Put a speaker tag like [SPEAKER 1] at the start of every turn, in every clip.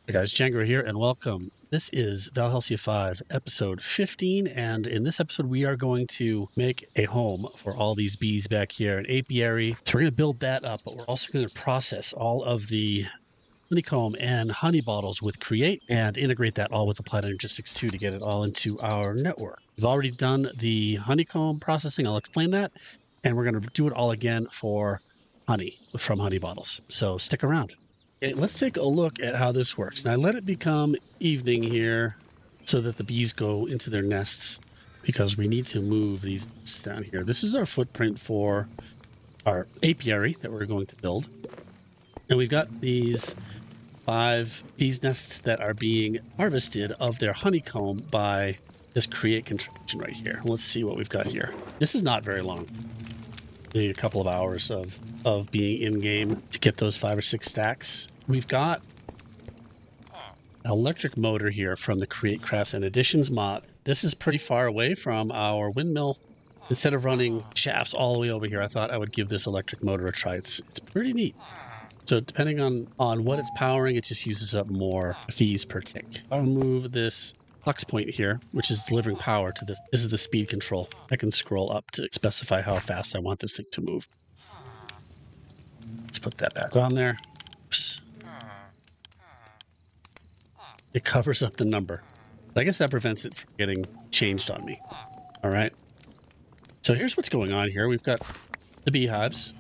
[SPEAKER 1] Hey guys, Django here, and welcome. This is Valhelsia 5, episode 15, and in this episode we are going to make a home for all these bees back here, an apiary. So we're going to build that up, but we're also going to process all of the honeycomb and honey bottles with Create and integrate that all with Applied Energistics 2 to get it all into our network. We've already done the honeycomb processing. I'll explain that, and we're going to do it all again for honey from honey bottles. So stick around. Okay, let's take a look at how this works. Now, I let it become evening here so that the bees go into their nests because we need to move these down here. This is our footprint for our apiary that we're going to build. And we've got these 5 bees nests that are being harvested of their honeycomb by this Create contraption right here. Let's see what we've got here. This is not very long. Maybe a couple of hours of being in game to get those 5 or 6 stacks. We've got an electric motor here from the Create Crafts and Additions mod. This is pretty far away from our windmill. Instead of running shafts all the way over here, I thought I would give this electric motor a try. It's pretty neat. So depending on what it's powering, it just uses up more fees per tick. I'll move this flux point here, which is delivering power to this. This is the speed control. I can scroll up to specify how fast I want this thing to move. Let's put that back on there. Oops. It covers up the number. I guess that prevents it from getting changed on me. All right. So here's what's going on here. We've got the beehives,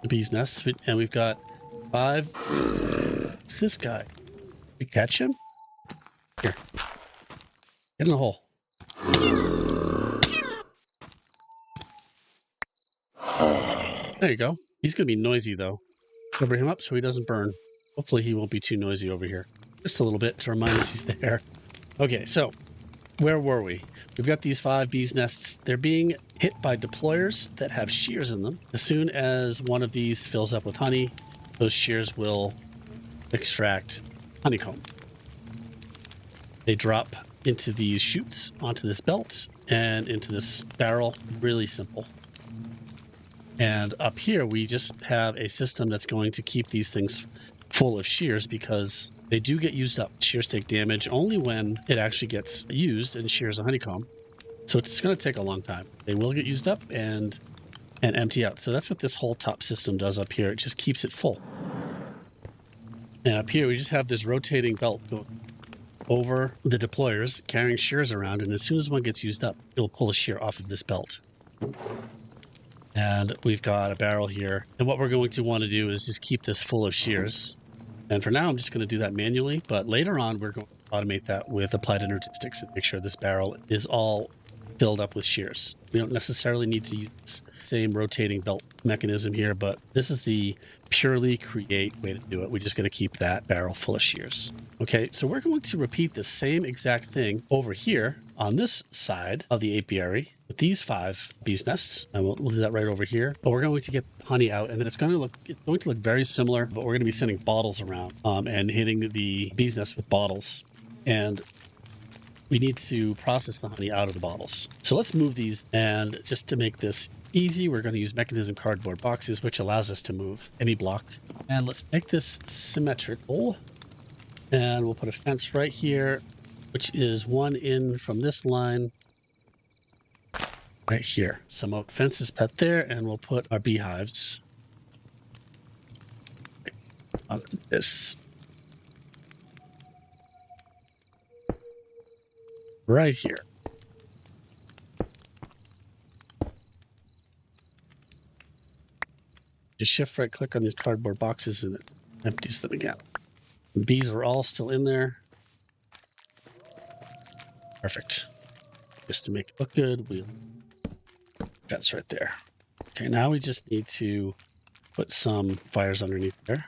[SPEAKER 1] the bees' nests, and we've got 5. What's this guy? We catch him? Here. Get in the hole. There you go. He's going to be noisy, though. Cover him up so he doesn't burn. Hopefully he won't be too noisy over here. Just a little bit to remind us he's there. Okay, so where were we? We've got these 5 bees' nests. They're being hit by deployers that have shears in them. As soon as one of these fills up with honey, those shears will extract honeycomb. They drop into these chutes, onto this belt, and into this barrel. Really simple. And up here, we just have a system that's going to keep these things full of shears because they do get used up. Shears take damage only when it actually gets used and shears a honeycomb. So it's going to take a long time. They will get used up and empty out. So that's what this whole top system does up here. It just keeps it full. And up here, we just have this rotating belt going over the deployers, carrying shears around. And as soon as one gets used up, it'll pull a shear off of this belt. And we've got a barrel here. And what we're going to want to do is just keep this full of shears. And for now, I'm just going to do that manually. But later on, we're going to automate that with Applied Energistics and make sure this barrel is all filled up with shears. We don't necessarily need to use this same rotating belt mechanism here, but this is the purely Create way to do it. We're just going to keep that barrel full of shears. Okay, so we're going to repeat the same exact thing over here on this side of the apiary with these 5 bees nests, and we'll do that right over here. But we're going to get honey out, and then it's going to look very similar, but we're going to be sending bottles around and hitting the bees nest with bottles. And we need to process the honey out of the bottles. So let's move these, and just to make this easy, we're going to use Mekanism cardboard boxes, which allows us to move any block. And let's make this symmetrical. And we'll put a fence right here, which is 1 in from this line right here. Some fences put there, and we'll put our beehives on this right here. Just shift right click on these cardboard boxes and it empties them again. The bees are all still in there. Perfect. Just to make it look good, that's right there. Okay, now we just need to put some fires underneath there.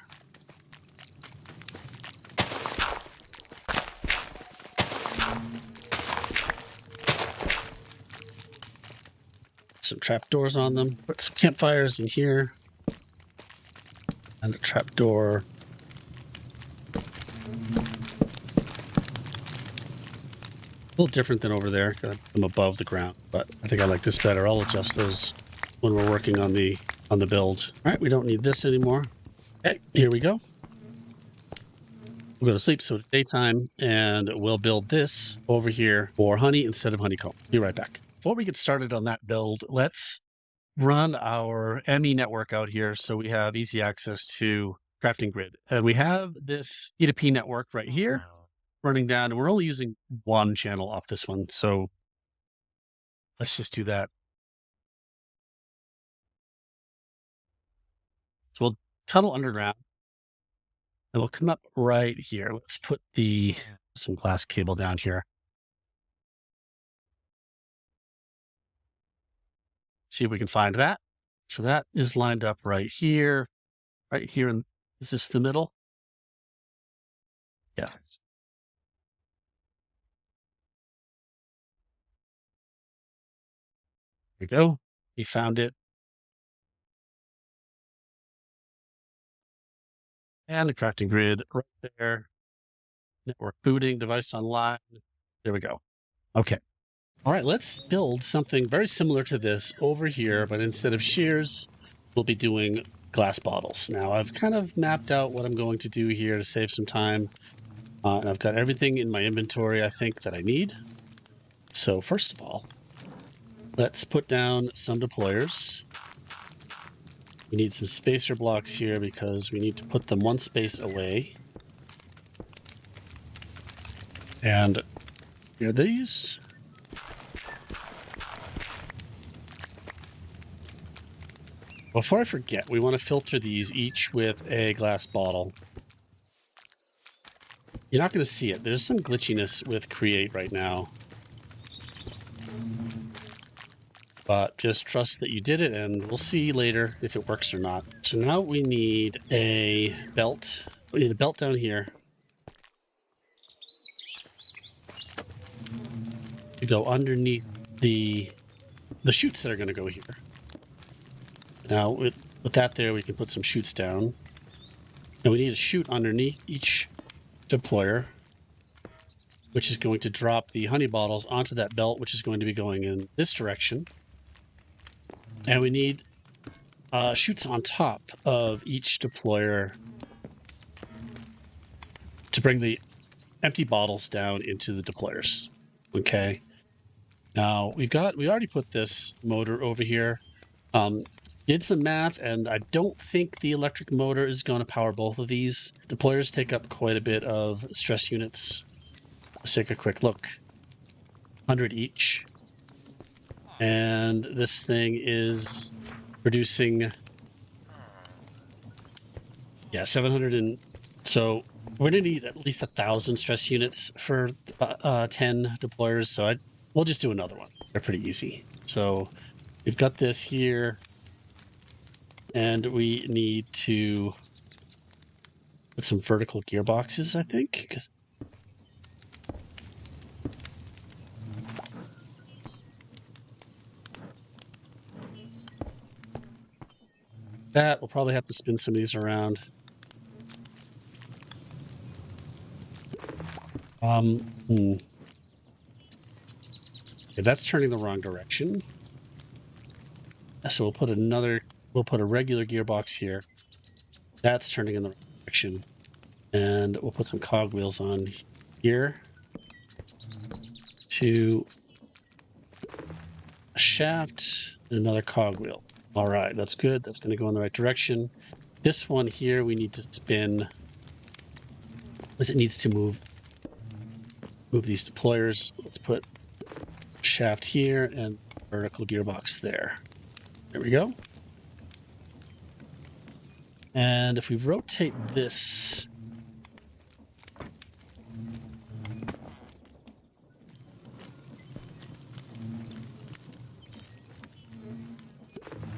[SPEAKER 1] Some trapdoors on them. Put some campfires in here. And a trapdoor. A little different than over there. I'm above the ground, but I think I like this better. I'll adjust those when we're working on the build. All right, we don't need this anymore. Okay, here we go. We'll go to sleep, so it's daytime, and we'll build this over here for honey instead of honeycomb. Be right back. Before we get started on that build, let's run our ME network out here so we have easy access to crafting grid. And we have this P2P network right here running down, and we're only using one channel off this one. So let's just do that. So we'll tunnel underground and we'll come up right here. Let's put some glass cable down here. See if we can find that. So that is lined up right here. And is this the middle? Yeah. There we go. We found it. And the crafting grid right there. Network booting, device online. There we go. Okay. All right, let's build something very similar to this over here, but instead of shears, we'll be doing glass bottles. Now, I've kind of mapped out what I'm going to do here to save some time. And I've got everything in my inventory, I think, that I need. So first of all, let's put down some deployers. We need some spacer blocks here because we need to put them one space away. And here are these. Before I forget, we want to filter these each with a glass bottle. You're not going to see it. There's some glitchiness with Create right now. But just trust that you did it, and we'll see later if it works or not. So now we need a belt. We need a belt down here to go underneath the chutes that are going to go here. Now, with that there, we can put some chutes down. And we need a chute underneath each deployer, which is going to drop the honey bottles onto that belt, which is going to be going in this direction. And we need chutes on top of each deployer to bring the empty bottles down into the deployers. Okay. Now, we already put this motor over here. Did some math, and I don't think the electric motor is going to power both of these. Deployers take up quite a bit of stress units. Let's take a quick look. 100 each. And this thing is producing, 700. And so we're going to need at least 1,000 stress units for 10 deployers. So we'll just do another one. They're pretty easy. So we've got this here. And we need to put some vertical gearboxes, I think. That we'll probably have to spin some of these around. Okay, that's turning the wrong direction. So we'll put a regular gearbox here. That's turning in the right direction. And we'll put some cogwheels on here to a shaft and another cogwheel. All right, that's good. That's going to go in the right direction. This one here, we need to spin, because it needs to move these deployers. Let's put a shaft here and vertical gearbox there. There we go. And if we rotate this,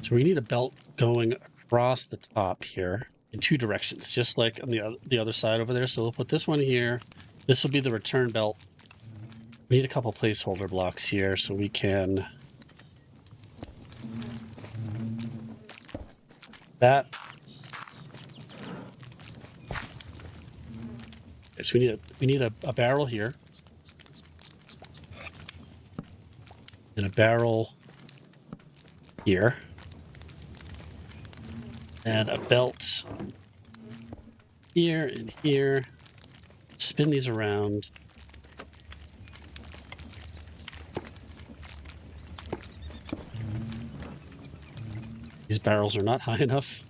[SPEAKER 1] so we need a belt going across the top here in two directions, just like on the other side over there. So we'll put this one here. This will be the return belt. We need a couple placeholder blocks here so we can that. Okay, so we need a barrel here and a barrel here and a belt here and here spin these around. These barrels are not high enough.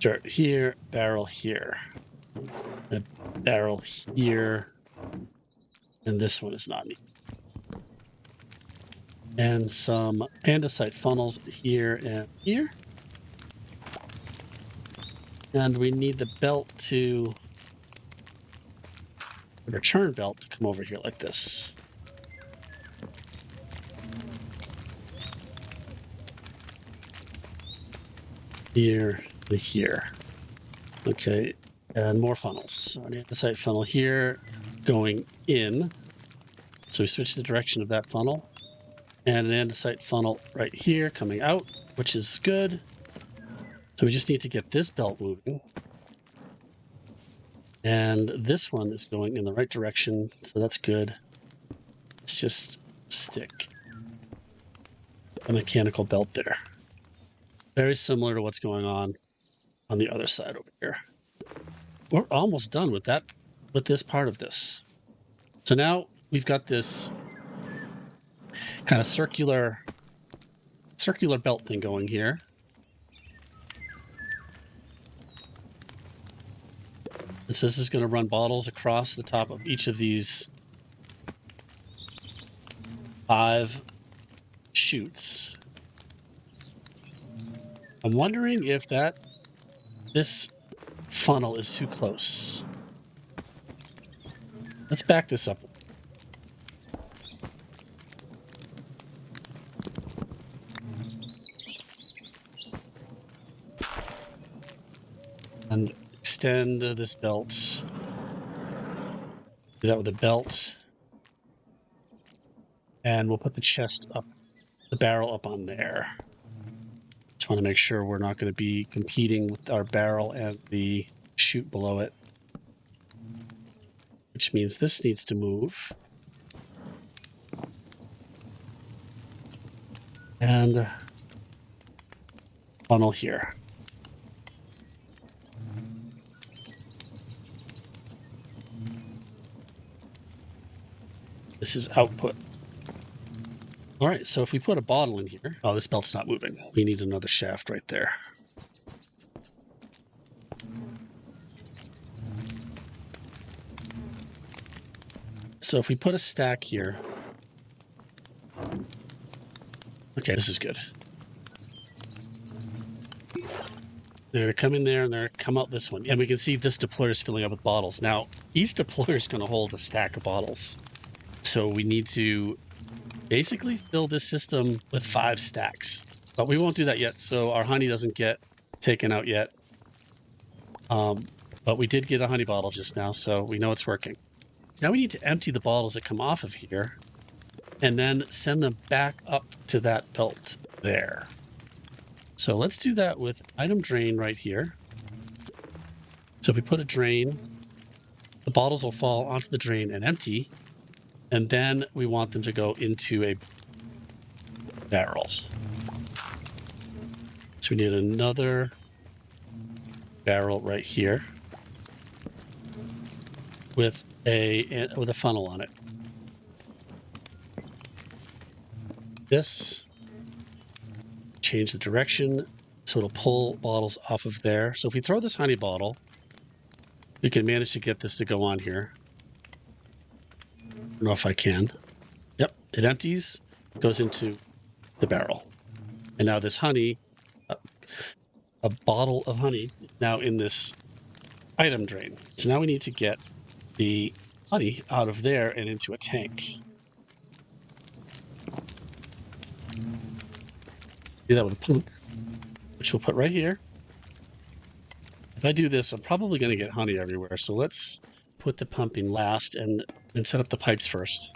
[SPEAKER 1] Dirt here, barrel here. A barrel here. And this one is not neat. And some andesite funnels here and here. And we need the belt to, the return belt to come over here like this. Here to here. Okay, and more funnels. So an andesite funnel here going in. So we switch the direction of that funnel. And an andesite funnel right here coming out, which is good. So we just need to get this belt moving. And this one is going in the right direction, so that's good. Let's just stick a mechanical belt there. Very similar to what's going on the other side over here. We're almost done with that, with this part of this. So now we've got this kind of circular belt thing going here. So this is going to run bottles across the top of each of these 5 chutes. I'm wondering if this funnel is too close. Let's back this up. And extend this belt. Do that with a belt. And we'll put the chest up, the barrel up on there. Just want to make sure we're not going to be competing with our barrel and the chute below it. Which means this needs to move. And funnel here. This is output. All right, so if we put a bottle in here, oh, this belt's not moving. We need another shaft right there. So if we put a stack here, okay, this is good. They're going to come in there and they're going to come out this one. And we can see this deployer is filling up with bottles. Now, each deployer is going to hold a stack of bottles. So we need to basically fill this system with 5 stacks. But we won't do that yet, so our honey doesn't get taken out yet. But we did get a honey bottle just now, so we know it's working. Now we need to empty the bottles that come off of here and then send them back up to that belt there. So let's do that with item drain right here. So if we put a drain, the bottles will fall onto the drain and empty. And then we want them to go into a barrel. So we need another barrel right here with a funnel on it. This, change the direction so it'll pull bottles off of there. So if we throw this honey bottle, we can manage to get this to go on here. I don't know if I can. Yep, it empties, goes into the barrel. And now this honey, a bottle of honey, now in this item drain. So now we need to get the honey out of there and into a tank. Do that with a pump, which we'll put right here. If I do this, I'm probably going to get honey everywhere. So let's put the pumping last and set up the pipes first.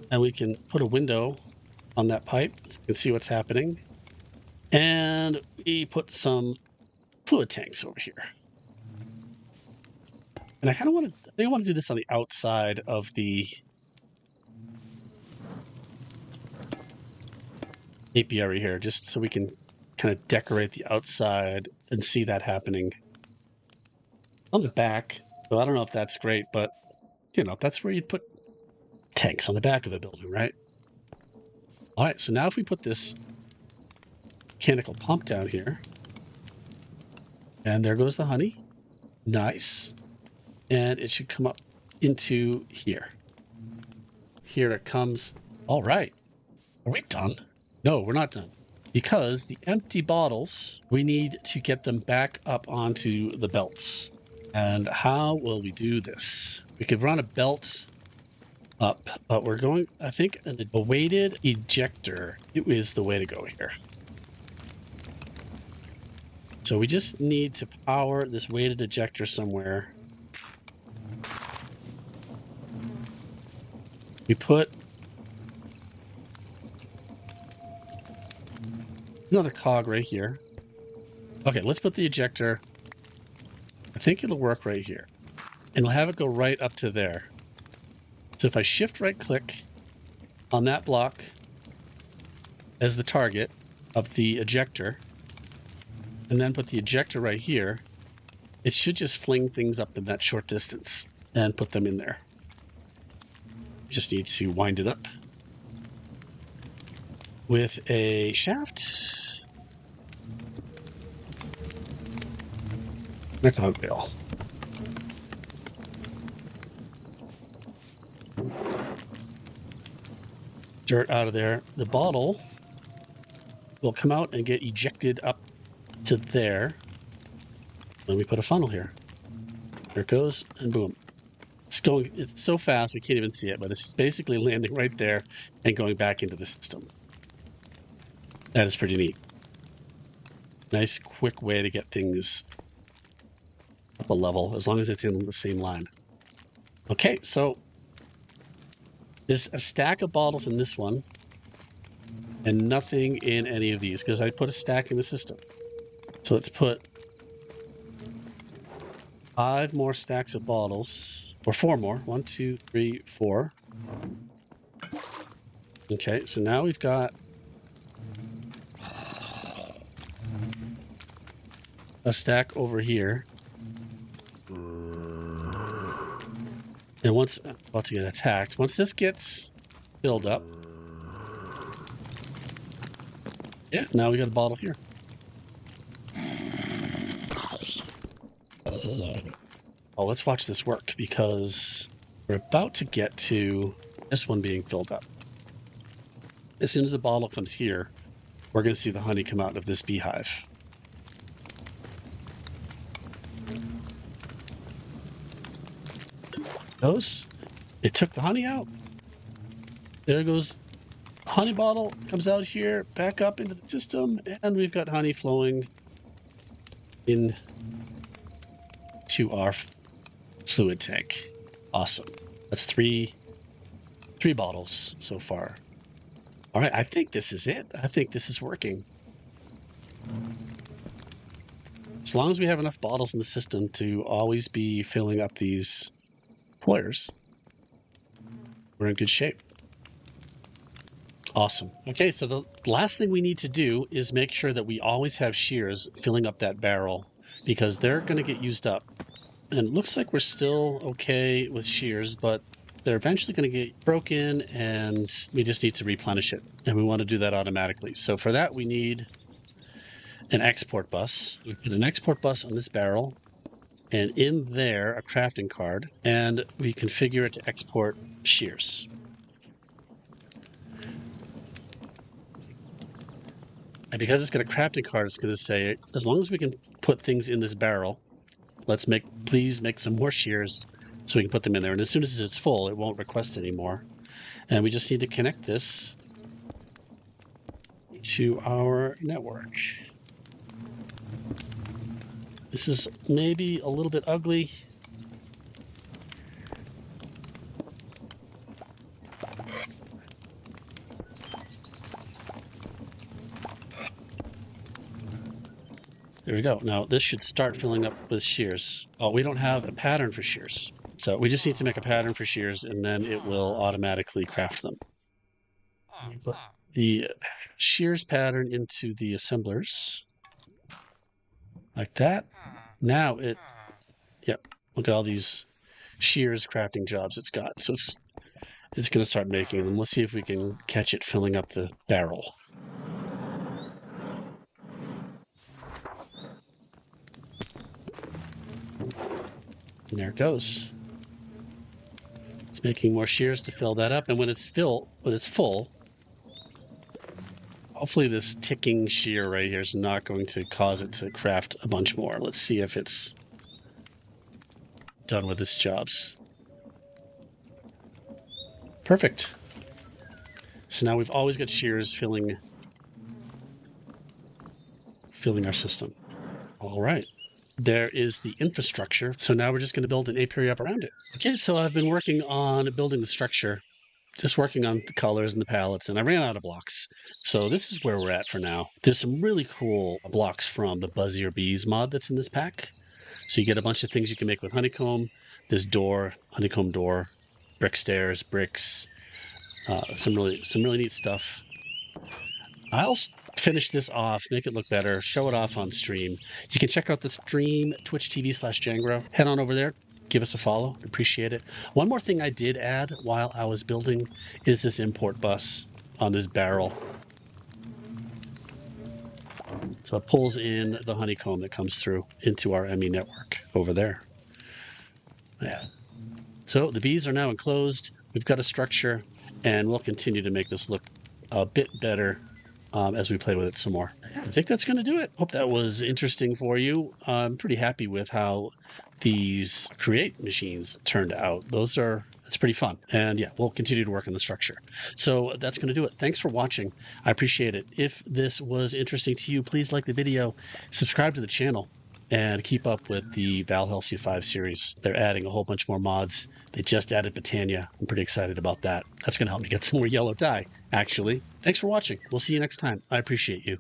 [SPEAKER 1] And we can put a window on that pipe so we can see what's happening. And we put some fluid tanks over here. And I kind of want to, I think I want to do this on the outside of the apiary here, just so we can kind of decorate the outside and see that happening. On the back, well, I don't know if that's great, but, you know, that's where you'd put tanks, on the back of a building, right? All right, so now if we put this mechanical pump down here, and there goes the honey. Nice. And it should come up into here. Here it comes. All right. Are we done? No, we're not done. Because the empty bottles, we need to get them back up onto the belts. And how will we do this? We could run a belt up, but we're going, I think, a weighted ejector is the way to go here. So we just need to power this weighted ejector somewhere. We put another cog right here. Okay, let's put the ejector. I think it'll work right here. And we'll have it go right up to there. So if I shift right click on that block as the target of the ejector, and then put the ejector right here, it should just fling things up in that short distance and put them in there. Just need to wind it up with a shaft and a cog wheel. Dirt out of there. The bottle will come out and get ejected up to there. Let me put a funnel here. There it goes, and boom. It's so fast we can't even see it, but it's basically landing right there and going back into the system. That is pretty neat. Nice, quick way to get things up a level, as long as it's in the same line. Okay, so there's a stack of bottles in this one, and nothing in any of these, because I put a stack in the system. So let's put 5 more stacks of bottles, or 4 more. 1, 2, 3, 4. Okay, so now we've got a stack over here. And once, about to get attacked, once this gets filled up, yeah, now we got a bottle here. Oh, let's watch this work, because we're about to get to this one being filled up. As soon as the bottle comes here, we're going to see the honey come out of this beehive. It took the honey out. There goes honey bottle, comes out here, back up into the system, and we've got honey flowing in to our fluid tank. Awesome. That's three bottles so far. All right, I think this is it. I think this is working. As long as we have enough bottles in the system to always be filling up these employers, we're in good shape. Awesome. Okay, so the last thing we need to do is make sure that we always have shears filling up that barrel, because they're going to get used up. And it looks like we're still okay with shears, but they're eventually going to get broken, and we just need to replenish it. And we want to do that automatically. So for that, we need an export bus. We put an export bus on this barrel, and in there, a crafting card, and we configure it to export shears. And because it's got a crafting card, it's going to say, as long as we can put things in this barrel, please make some more shears so we can put them in there. And as soon as it's full, it won't request anymore. And we just need to connect this to our network. This is maybe a little bit ugly. There we go. Now this should start filling up with shears. Oh, we don't have a pattern for shears. So we just need to make a pattern for shears, and then it will automatically craft them. Put the shears pattern into the assemblers like that. Now yep, look at all these shears crafting jobs it's got. So it's going to start making them. Let's see if we can catch it filling up the barrel. And there it goes. It's making more shears to fill that up, and when it's full, hopefully this ticking shear right here is not going to cause it to craft a bunch more. Let's see if it's done with its jobs. Perfect. So now we've always got shears filling our system. All right. There is the infrastructure. So now we're just going to build an apiary up around it. Okay, so I've been working on building the structure, just working on the colors and the palettes, and I ran out of blocks. So this is where we're at for now. There's some really cool blocks from the Buzzier Bees mod that's in this pack. So you get a bunch of things you can make with honeycomb. This door, honeycomb door, brick stairs, bricks, some really neat stuff. I'll finish this off, make it look better, show it off on stream. You can check out the stream, twitch.tv/Jangro. Head on over there, give us a follow, appreciate it. One more thing I did add while I was building is this import bus on this barrel. So it pulls in the honeycomb that comes through into our ME network over there. Yeah. So the bees are now enclosed. We've got a structure, and we'll continue to make this look a bit better as we play with it some more. I think that's going to do it. Hope that was interesting for you. I'm pretty happy with how these create machines turned out. It's pretty fun. And yeah, we'll continue to work on the structure. So that's going to do it. Thanks for watching. I appreciate it. If this was interesting to you, please like the video, subscribe to the channel, and keep up with the Valhelsia 5 series. They're adding a whole bunch more mods. They just added Botania. I'm pretty excited about that. That's going to help me get some more yellow dye, actually. Thanks for watching. We'll see you next time. I appreciate you.